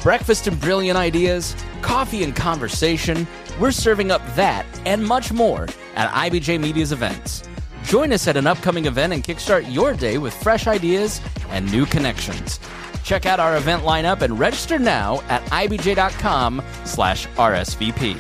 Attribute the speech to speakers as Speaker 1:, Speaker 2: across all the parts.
Speaker 1: Breakfast and brilliant ideas, coffee and conversation, we're serving up that and much more at IBJ Media's events. Join us at an upcoming event and kickstart your day with fresh ideas and new connections. Check out our event lineup and register now at ibj.com/RSVP.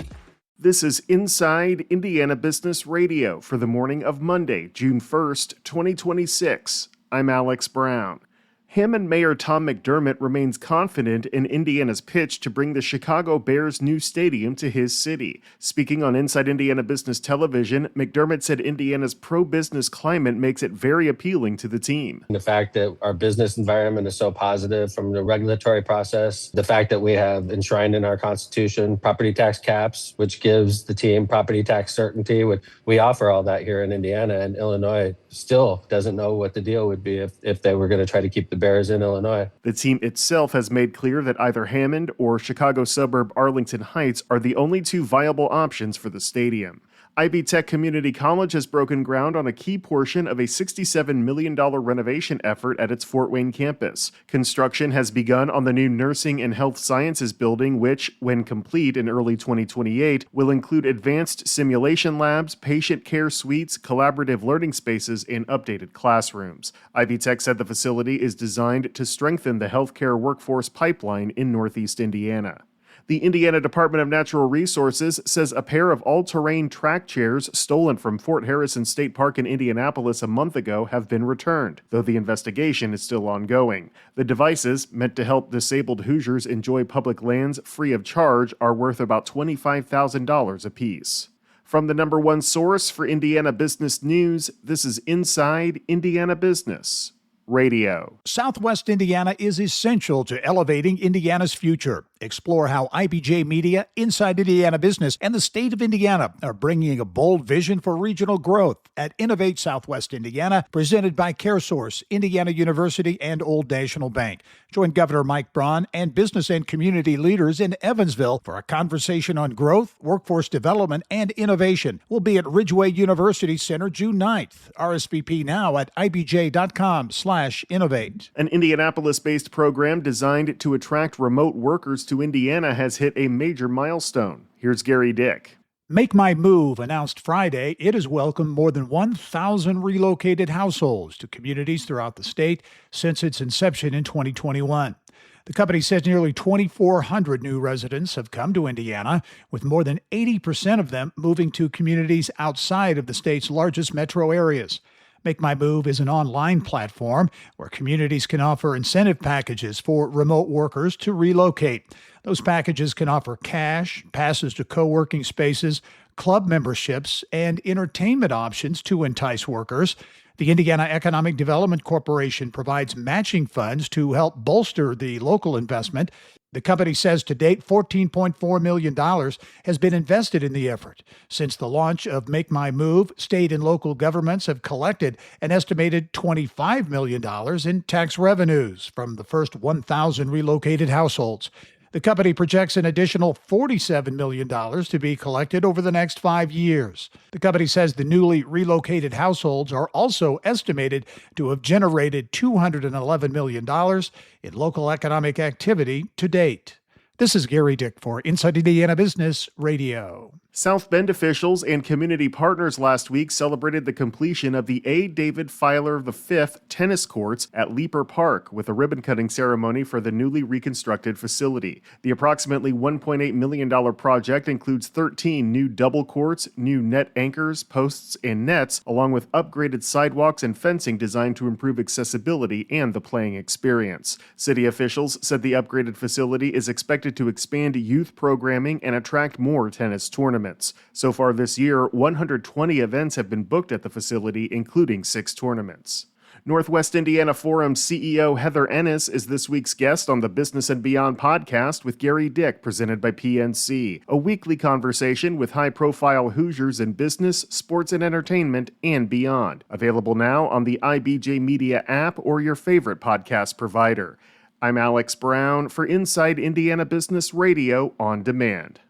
Speaker 2: This is Inside Indiana Business Radio for the morning of Monday, June 1st, 2026. I'm Alex Brown. Hammond Mayor Tom McDermott remains confident in Indiana's pitch to bring the Chicago Bears' new stadium to his city. Speaking on Inside Indiana Business Television, McDermott said Indiana's pro-business climate makes it very appealing to the team.
Speaker 3: The fact that our business environment is so positive from the regulatory process, the fact that we have enshrined in our Constitution property tax caps, which gives the team property tax certainty. We offer all that here in Indiana, and Illinois still doesn't know what the deal would be if they were going to try to keep the Bears in Illinois.
Speaker 2: The team itself has made clear that either Hammond or Chicago suburb Arlington Heights are the only two viable options for the stadium. IB Tech Community College has broken ground on a key portion of a $67 million renovation effort at its Fort Wayne campus. Construction has begun on the new Nursing and Health Sciences building, which, when complete in early 2028, will include advanced simulation labs, patient care suites, collaborative learning spaces, and updated classrooms. IB Tech said the facility is designed to strengthen the healthcare workforce pipeline in Northeast Indiana. The Indiana Department of Natural Resources says a pair of all-terrain track chairs stolen from Fort Harrison State Park in Indianapolis a month ago have been returned, though the investigation is still ongoing. The devices, meant to help disabled Hoosiers enjoy public lands free of charge, are worth about $25,000 apiece. From the number one source for Indiana business news, this is Inside Indiana Business Radio.
Speaker 4: Southwest Indiana is essential to elevating Indiana's future. Explore how IBJ Media, Inside Indiana Business, and the state of Indiana are bringing a bold vision for regional growth at Innovate Southwest Indiana, presented by CareSource, Indiana University, and Old National Bank. Join Governor Mike Braun and business and community leaders in Evansville for a conversation on growth, workforce development, and innovation. We'll be at Ridgeway University Center June 9th. RSVP now at ibj.com/innovate.
Speaker 2: An Indianapolis-based program designed to attract remote workers to Indiana has hit a major milestone. Here's Gary Dick.
Speaker 4: Make My Move announced Friday it has welcomed more than 1,000 relocated households to communities throughout the state since its inception in 2021. The company says nearly 2,400 new residents have come to Indiana, with more than 80% of them moving to communities outside of the state's largest metro areas. Make My Move is an online platform where communities can offer incentive packages for remote workers to relocate. Those packages can offer cash, passes to co-working spaces, club memberships, and entertainment options to entice workers. The Indiana Economic Development Corporation provides matching funds to help bolster the local investment. The company says to date, $14.4 million has been invested in the effort. Since the launch of Make My Move, state and local governments have collected an estimated $25 million in tax revenues from the first 1,000 relocated households. The company projects an additional $47 million to be collected over the next 5 years. The company says the newly relocated households are also estimated to have generated $211 million in local economic activity to date. This is Gary Dick for Inside Indiana Business Radio.
Speaker 2: South Bend officials and community partners last week celebrated the completion of the A. David Filer V tennis courts at Leaper Park with a ribbon-cutting ceremony for the newly reconstructed facility. The approximately $1.8 million project includes 13 new double courts, new net anchors, posts, and nets, along with upgraded sidewalks and fencing designed to improve accessibility and the playing experience. City officials said the upgraded facility is expected to expand youth programming and attract more tennis tournaments. So far this year, 120 events have been booked at the facility, including 6 tournaments. Northwest Indiana Forum CEO Heather Ennis is this week's guest on the Business and Beyond podcast with Gary Dick, presented by PNC, a weekly conversation with high-profile Hoosiers in business, sports and entertainment, and beyond. Available now on the IBJ Media app or your favorite podcast provider. I'm Alex Brown for Inside Indiana Business Radio on Demand.